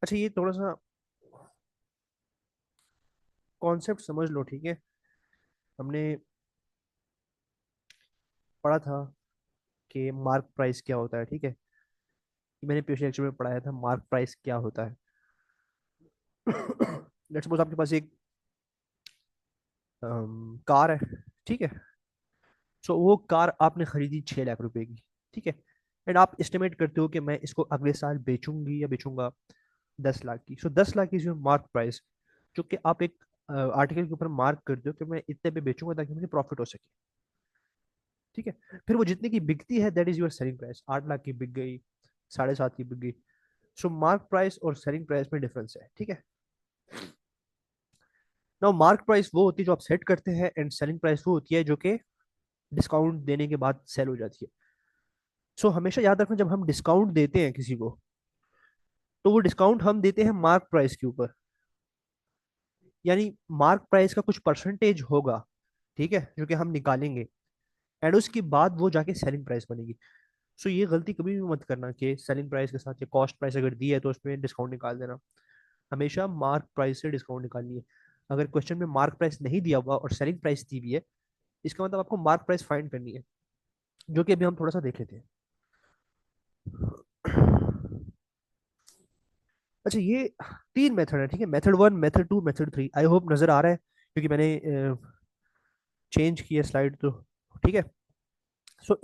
अच्छा, ये थोड़ा सा कॉन्सेप्ट समझ लो, ठीक है। हमने पढ़ा था कि मार्क प्राइस क्या होता है, ठीक है। मैंने पिछले लेक्चर में पढ़ाया था मार्क प्राइस क्या होता है। लेट्स सपोज आपके पास एक कार है, ठीक है। सो वो कार आपने खरीदी 6 लाख रुपए की, ठीक है। एंड आप एस्टिमेट करते हो कि मैं इसको अगले साल बेचूंगी या बेचूंगा 10 लाख की। सो 10 lakh is your mark price, जो कि आप एक आर्टिकल के ऊपर मार्क करते हो कि मैं इतने पे बेचूंगा ताकि मुझे प्रॉफिट हो सके, ठीक है। फिर वो जितने की बिकती है that is your selling price. 8 lakh की बिक गई, 7.5 की बिक गई। सो मार्क प्राइस और सेलिंग प्राइस में डिफरेंस है, ठीक है। नाउ मार्क प्राइस वो होती है जो आप सेट करते हैं, एंड सेलिंग प्राइस वो होती है जो कि डिस्काउंट देने के बाद सेल हो जाती है। हमेशा याद रखना, जब हम डिस्काउंट देते हैं किसी को, तो वो डिस्काउंट हम देते हैं मार्क प्राइस के ऊपर। यानी मार्क प्राइस का कुछ परसेंटेज होगा, ठीक है, जो कि हम निकालेंगे, एंड उसके बाद वो जाके सेलिंग प्राइस बनेगी। ये गलती कभी भी मत करना कि सेलिंग प्राइस के साथ या कॉस्ट प्राइस अगर दी है तो उसमें डिस्काउंट निकाल देना। हमेशा मार्क प्राइस से डिस्काउंट निकालनी है। अगर क्वेश्चन में मार्क प्राइस नहीं दिया हुआ और सेलिंग प्राइस दी हुई है, इसका मतलब आपको मार्क प्राइस फाइंड करनी है, जो कि अभी हम थोड़ा सा देख लेते हैं। अच्छा, ये 3 मेथड है, ठीक है। Method 1, method 2, method 3। I hope नजर आ रहा है, क्योंकि मैंने चेंज किया स्लाइड तो, ठीक है।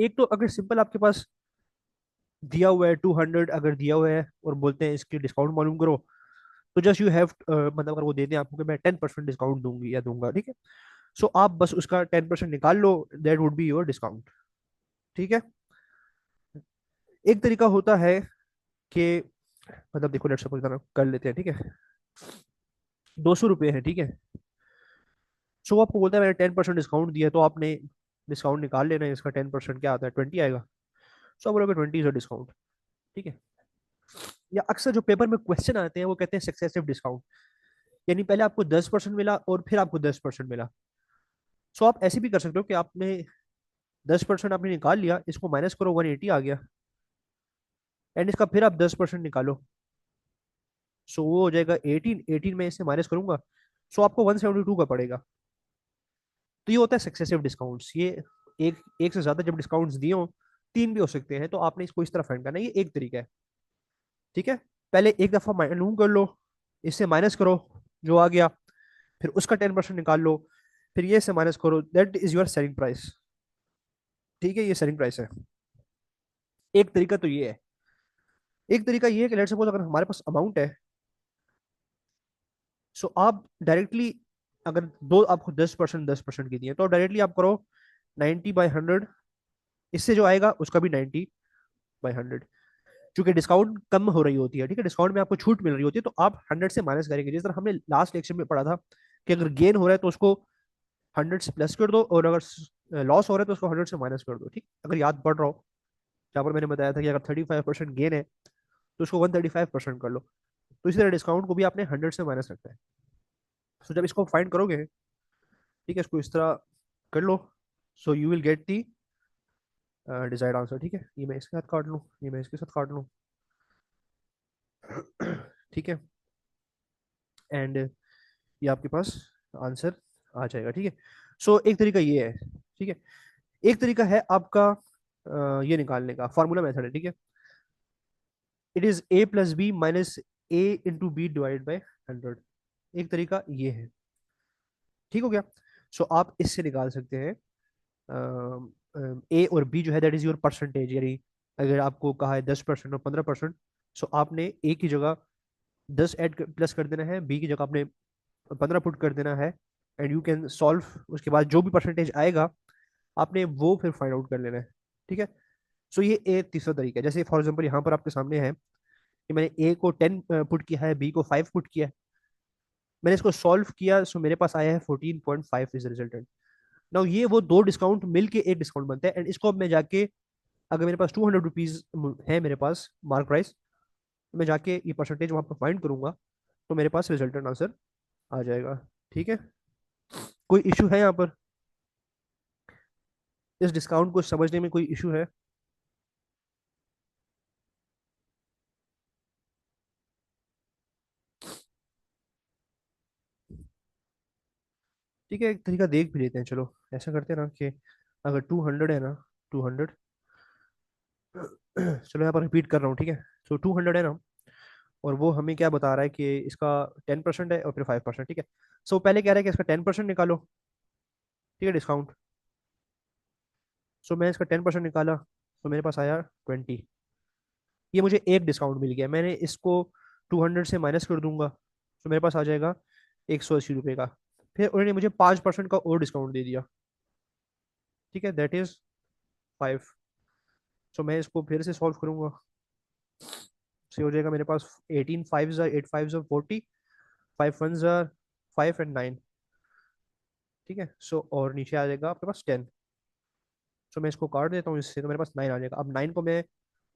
एक तो अगर सिंपल आपके पास दिया हुआ है 200, अगर दिया हुआ है और बोलते हैं इसकी डिस्काउंट मालूम करो, तो जस्ट यू हैव, मतलब अगर वो देते हैं आपको कि मैं 10% डिस्काउंट दूंगी या दूंगा, ठीक है। आप बस उसका 10% निकाल लो, that would be your discount, ठीक है। एक तरीका होता है कि, मतलब देखो, लेट्स सपोज कर लेते हैं, ठीक है। 200 रुपये है, ठीक है। वो आपको बोलता है मैंने 10% डिस्काउंट दिया, तो आपने डिस्काउंट निकाल लेना है। इसका 10% क्या आता है, 20 आएगा। आप बोलोगे 20 इज डिस्काउंट, ठीक है। या अक्सर जो पेपर में क्वेश्चन आते हैं वो कहते हैं सक्सेसिव डिस्काउंट, यानी पहले आपको 10% मिला और फिर आपको 10% मिला। आप ऐसे भी कर सकते हो कि आपने 10% आपने निकाल लिया, इसको माइनस करो, 180 आ गया, एंड इसका फिर आप 10% निकालो। वो हो जाएगा 18, 18 में इसे माइनस करूंगा, आपको 172 का पड़ेगा। तो ये होता है सक्सेसिव डिस्काउंट्स। ये एक एक से ज्यादा जब डिस्काउंट्स दिए हो, 3 भी हो सकते हैं, तो आपने इसको इस तरह फाइंड करना है। ये एक तरीका है, ठीक है। पहले एक दफा मालूम कर लो, इससे माइनस करो जो आ गया, फिर उसका 10% निकाल लो, फिर ये से माइनस करो, that is your selling price, ठीक है। ये सेलिंग प्राइस है। एक तरीका तो ये है। एक तरीका ये है कि लेट्स सपोज अगर हमारे पास अमाउंट है, आप डायरेक्टली, अगर दो आपको 10% की दिए, तो डायरेक्टली आप करो 90/100। इससे जो आएगा उसका भी 90/100। चूंकि डिस्काउंट कम हो रही होती है, ठीक है, डिस्काउंट में आपको छूट मिल रही होती है, तो आप 100 से माइनस करेंगे। जिस तरह हमने लास्ट लेक्चर में पढ़ा था कि अगर गेन हो रहा है तो उसको 100 से प्लस कर दो, और अगर लॉस हो रहा है तो उसको 100 से माइनस कर दो, ठीक। अगर याद पड़ रहा हो, जहाँ पर मैंने बताया था कि अगर 35% गेन है तो उसको 135% कर लो। तो इसी तरह डिस्काउंट को भी आपने 100 से माइनस रखना है। जब इसको फाइंड करोगे, ठीक है, इसको इस तरह कर लो, you will get the desired answer, ठीक है। ये मैं इसके साथ काट लूँ, ये मैं इसके साथ काट लूँ, ठीक है। एंड ये आपके पास आंसर आ जाएगा, ठीक है। एक तरीका ये है, ठीक है। एक तरीका है आपका ये निकालने का, फार्मूला मेथड है, ठीक है। It is a plus B minus A into B divide by 100। एक तरीका ये है, ठीक हो गया। आप इससे निकाल सकते हैं ए और बी जो है दैट इज योर परसेंटेज, यानी अगर आपको कहा है 10% और 15%, आपने ए की जगह 10 ऐड प्लस कर देना है, बी की जगह आपने 15 पुट कर देना है, एंड यू कैन सॉल्व। उसके बाद जो भी परसेंटेज आएगा आपने वो फिर फाइंड आउट कर लेना है, ठीक है। ये एक तीसरा तरीका है। जैसे फॉर एग्जाम्पल यहाँ पर आपके सामने है कि मैंने ए को 10 पुट किया है, बी को 5 पुट किया है। मैंने इसको सॉल्व किया, मेरे पास आया है 14.5 इज रिजल्टेंट। नाउ ये वो दो डिस्काउंट मिलके एक डिस्काउंट बनता है, एंड इसको अब मैं जाके, अगर मेरे पास 200 रुपीज है मेरे पास मार्क प्राइस, तो मैं जाके ये परसेंटेज वहां पर फाइंड करूंगा, तो मेरे पास रिजल्टेंट आंसर आ जाएगा, ठीक है। कोई इशू है यहाँ पर? इस डिस्काउंट को समझने में कोई इशू है? ठीक है, एक तरीका देख भी लेते हैं, चलो ऐसा करते हैं ना कि अगर 200 है ना, 200, चलो यहाँ पर रिपीट कर रहा हूँ, ठीक है। सो 200 है ना, और वो हमें क्या बता रहा है कि इसका 10% है और फिर 5%, ठीक है। सो पहले कह रहा है कि इसका 10% निकालो, ठीक है, डिस्काउंट। सो मैं इसका 10% निकाला, तो मेरे पास आया 20। ये मुझे एक डिस्काउंट मिल गया, मैंने इसको 200 से माइनस कर दूंगा, तो मेरे पास आ जाएगा 180 रुपये का। फिर उन्होंने मुझे 5% का और डिस्काउंट दे दिया, ठीक है, दैट इज 5। सो मैं इसको फिर से सॉल्व करूंगा, से हो जाएगा मेरे पास 18 five jar 8 five jar 40, 5 one jar 5 and 9, ठीक है। सो और नीचे आ जाएगा आपके पास 10। सो मैं इसको काट देता हूँ इससे, तो मेरे पास 9 आ जाएगा। अब 9 को मैं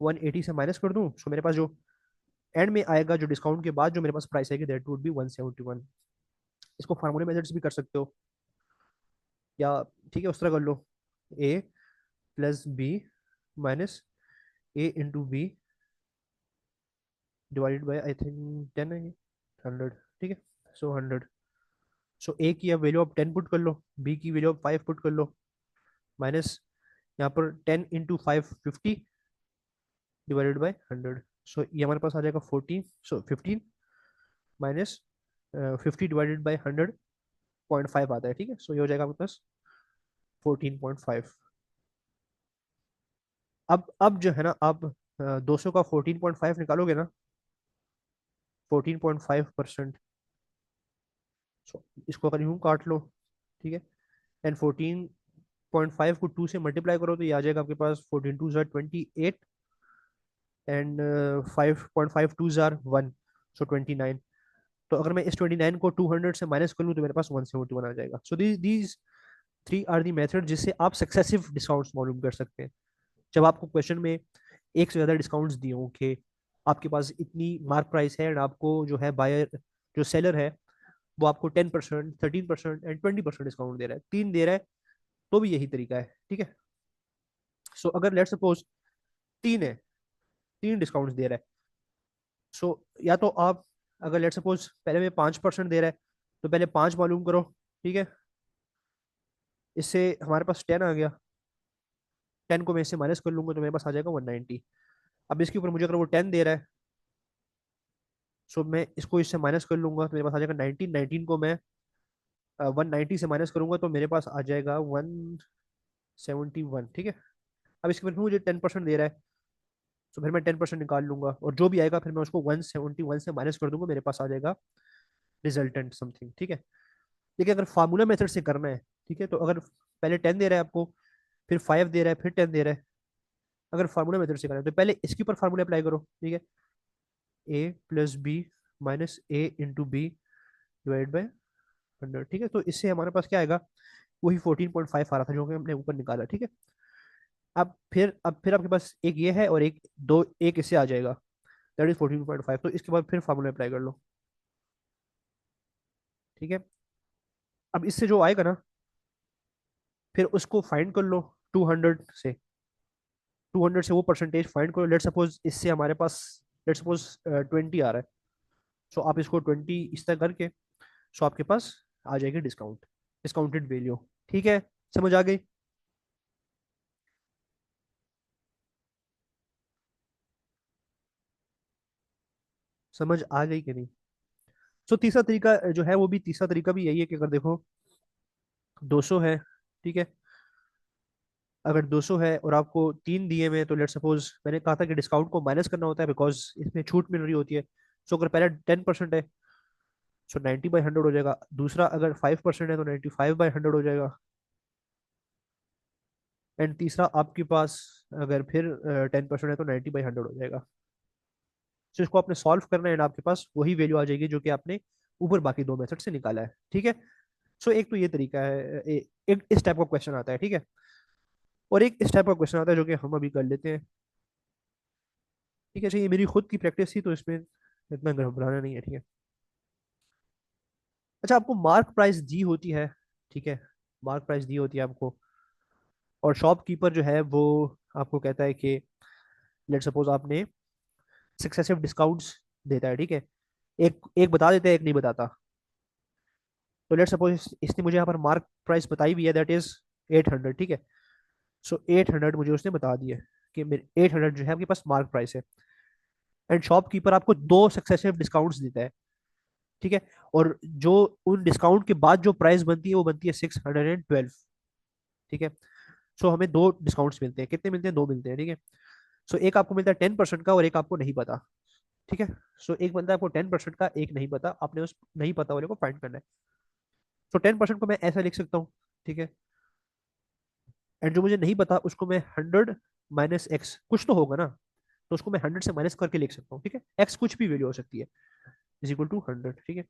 180 से माइनस कर दूं, सो मेरे पास जो एंड में आएगा, जो डिस्काउंट के बाद जो मेरे पास प्राइस आएगी, दैट वुड बी 171। इसको फार्मूले मेथड्स भी कर सकते हो, या ठीक है उस तरह कर लो, A plus B minus A into B divided by I think 10 है ये, 100, ठीक है। सो 100, सो ए की अब वैल्यू आप 10 पुट कर लो, बी की वैल्यू आप 5 पुट कर लो, माइनस यहाँ पर 10 इंटू 5 50 डिवाइडेड बाई 100। सो ये हमारे पास आ जाएगा 14, सो 15 माइनस 50 डिवाइडेड बाई 100.5 आता है, ठीक है। सो ये हो जाएगा आपके पास 14.5। अब जो है ना, अब 200 का 14.5 निकालोगे ना, 14.5%। सो इसको अगर यूं काट लो, ठीक है, एंड 14.5 को 2 से मल्टीप्लाई करो, तो ये आ जाएगा आपके पास 14 टू जार 28, एंड 5.5 टू जार 1, सो 29। तो अगर मैं इस 29 को 200 से माइनस कर लूँ, तो मेरे पास 171 आ जाएगा। So these three are the method जिससे आप सक्सेसिव डिस्काउंट्स मालूम कर सकते हैं। जब आपको क्वेश्चन में एक से ज़्यादा डिस्काउंट्स दिए हों कि आपके पास इतनी मार्क प्राइस है, एंड आपको जो है बायर, जो सेलर है, वो आपको 10%, 13% एंड 20% डिस्काउंट दे रहा है, तीन दे रहा है, तो भी यही तरीका है, ठीक है। सो अगर लेट सपोज तीन है, तीन डिस्काउंट्स दे रहा है, सो या तो आप, अगर लेट सपोज पहले में 5% दे रहा है, तो पहले पाँच मालूम करो, ठीक है। इससे हमारे पास 10 आ गया, 10 को मैं इससे माइनस कर लूंगा, तो मेरे पास आ जाएगा 190। अब इसके ऊपर मुझे अगर वो 10 दे रहा है, सो मैं इसको इससे माइनस कर लूंगा, तो मेरे पास आ जाएगा 19। 19 को मैं 190 से माइनस करूंगा, तो मेरे पास आ जाएगा 171, ठीक है। अब इसके ऊपर मुझे 10% दे रहा है, तो फिर मैं 10% निकाल लूंगा, और जो भी आएगा फिर मैं उसको 171 से माइनस कर दूंगा, मेरे पास आ जाएगा रिजल्टेंट समथिंग, ठीक है। देखिए अगर फार्मूला मेथड से करना है, ठीक है, तो अगर पहले 10 दे रहा है आपको, फिर 5 दे रहा है, फिर 10 दे रहा है, अगर फार्मूला मेथड से करना है तो पहले इसके ऊपर फार्मूला अप्लाई करो, ठीक है। A plus B minus A into B divide by 100, ठीक है। तो इससे हमारे पास क्या आएगा, वही 14.5 आ रहा था जो कि हमने ऊपर निकाला, ठीक है। अब फिर आपके पास एक ये है, और एक दो, एक इससे आ जाएगा, दैट इज 14.5। तो इसके बाद फिर फार्मूला अप्लाई कर लो, ठीक है। अब इससे जो आएगा ना, फिर उसको फाइंड कर लो 200 से, 200 से वो परसेंटेज फाइंड करो। लेट सपोज इससे हमारे पास, लेट सपोज 20 आ रहा है, सो आप इसको 20 इस तरह करके, सो आपके पास आ जाएगी डिस्काउंट, डिस्काउंटेड वैल्यू, ठीक है। समझ आ गई? समझ आ गई कि नहीं? सो तीसरा तरीका जो है, वो भी तीसरा तरीका भी यही है कि अगर देखो 200 है, ठीक है, अगर 200 है और आपको तीन दिए हुए हैं, तो लेट सपोज मैंने कहा था कि डिस्काउंट को माइनस करना होता है, बिकॉज इसमें छूट मिल रही होती है। सो अगर पहला 10% है, सो 90/100 हो जाएगा। दूसरा अगर 5% है, तो 95/100 हो जाएगा। एंड तीसरा आपके पास अगर फिर 10% है, तो 90/100 हो जाएगा। सो इसको आपने सॉल्व करना है, एंड आपके पास वही वैल्यू आ जाएगी जो कि आपने ऊपर बाकी दो मेथड से निकाला है, ठीक है। सो एक तो ये तरीका है, एक इस टाइप का क्वेश्चन आता है, ठीक है। और एक इस टाइप का क्वेश्चन आता है जो कि हम अभी कर लेते हैं, ठीक है। अच्छा, ये मेरी खुद की प्रैक्टिस थी, तो इसमें इतना घबराना नहीं है, ठीक है। अच्छा, आपको मार्क प्राइस दी होती है, ठीक है, मार्क प्राइस दी होती है आपको, और शॉपकीपर जो है वो आपको कहता है कि लेट सपोज आपने सक्सेसिव डिस्काउंट्स देता है, ठीक है। एक एक बता देता है, एक नहीं बताता। तो लेट्स सपोज इसने मुझे यहाँ पर मार्क प्राइस बताई भी है, दैट इज 800, ठीक है। सो 800 मुझे उसने बता दिया कि मेरे 800 जो है आपके पास मार्क प्राइस है। एंड शॉपकीपर आपको दो सक्सेसिव डिस्काउंट्स देता है, ठीक है। और जो उन डिस्काउंट के बाद जो प्राइस बनती है वो बनती है 612, ठीक है। सो हमें दो डिस्काउंट्स मिलते हैं, कितने मिलते हैं, दो मिलते हैं, ठीक है। सो एक आपको मिलता है 10% का और एक आपको नहीं पता, ठीक है। सो एक मिलता है आपको 10% का, एक नहीं पता, आपने उस नहीं पता वाले को फाइंड करना है। सो 10% को मैं ऐसा लिख सकता हूँ, ठीक है। एंड जो मुझे नहीं पता उसको मैं 100 - x कुछ तो होगा ना, तो उसको मैं 100 से माइनस करके लिख सकता हूँ, ठीक है। एक्स कुछ भी वैल्यू हो सकती है, इज इक्वल टू 100, ठीक है,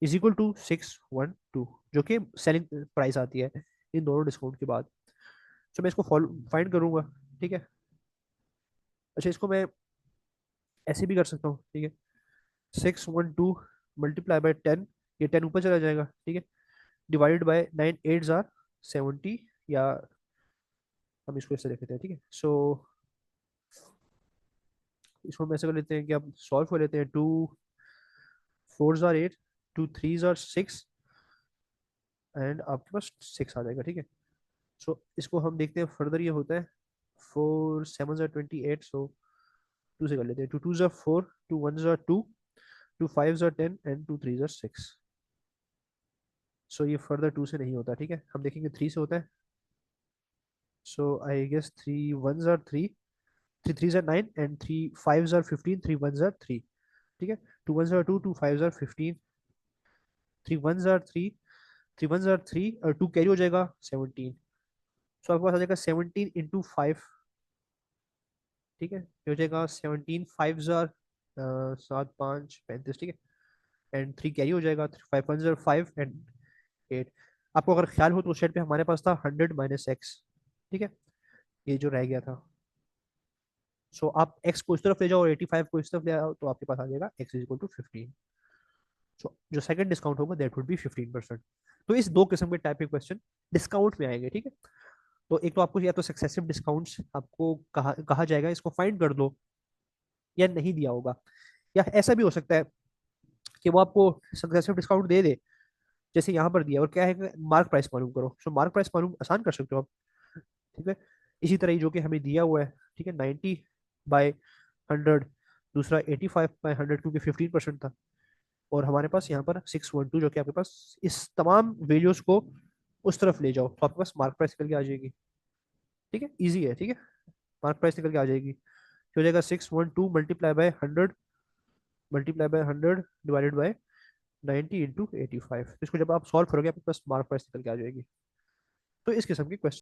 इज इक्वल टू 612, जो कि सेलिंग प्राइस आती है इन दोनों डिस्काउंट के बाद। तो मैं इसको फाइंड करूंगा, ठीक है। अच्छा, इसको मैं ऐसे भी कर सकता हूँ, ठीक है। 612 × 10, ये 10 ऊपर चला जाएगा, ठीक है। डिवाइडेड बाय 9 8 जार 70, या हम इसको ऐसे लिख लेते हैं, ठीक है। सो इसको हम ऐसे कर लेते हैं कि अब सॉल्व कर लेते हैं। 2 4 जार 8, 2 3 जार 6, एंड आपके पास 6 आ जाएगा, ठीक है। सो इसको हम देखते हैं फर्दर, ये होता है 4 7 जार 28, सो टू से कर लेते हैं। 2 2 jar 4, 2 1 jar 2, 2 5 jar 10 and 2 3 jar 6। सो ये फर्दर टू से नहीं होता, ठीक है, हम देखेंगे थ्री से होता है। सो आई गेस 3 1 जार 3, 3 3 जार 9 एंड 3 5 जार 15, 3 1 जार 3, ठीक है। 2 1 जार 2, 2 5 जार 15, 3 1 जार 3, 3 1 जार 3 और 2 कैरी हो जाएगा 17। सो आपके पास आ जाएगा 17 × 5, ठीक है। ये हो जाएगा 17, 5 जार 7 5 35, ठीक है। एंड 3 कैरी हो जाएगा, 5 1 जार 5 एंड 8। आपको अगर ख्याल हो तो उस साइड पे हमारे पास था 100 - x, ठीक है, ये जो रह गया था। सो आप x को इस तरफ ले जाओ और 85 को इस तरफ ले आओ, तो आपके पास आ जाएगा x इज इक्वल टू 15। सो जो सेकंड डिस्काउंट होगा दैट वुड बी 15%। तो इस दो किस्म के टाइप के क्वेश्चन डिस्काउंट में आएंगे, ठीक है। तो एक तो आपको या तो सक्सेसिव डिस्काउंट्स आपको कहा कहा जाएगा, इसको फाइंड कर दो, या नहीं दिया होगा। या ऐसा भी हो सकता है कि वो आपको सक्सेसिव डिस्काउंट दे दे, जैसे यहाँ पर दिया, और क्या है कि मार्क प्राइस मालूम करो। सो मार्क प्राइस मालूम आसान कर सकते हो आप, ठीक है। इसी तरह ही जो कि हमें दिया हुआ है, ठीक है, 90/100, दूसरा 85/100, क्योंकि 15% था। और हमारे पास यहाँ पर 612, जो कि आपके पास इस तमाम वैल्यूज को उस तरफ ले जाओ तो आपके पास मार्क प्राइस निकल के आ जाएगी, ठीक है, इजी है, ठीक है। मार्क प्राइस निकल के आ जाएगी, हो जाएगा 612 × 100 डिवाइडेड बाय 90 × 85। इसको जब आप सॉल्व करोगे आपके पास मार्क प्राइस निकल के आ जाएगी। तो इस किस्म के क्वेश्चन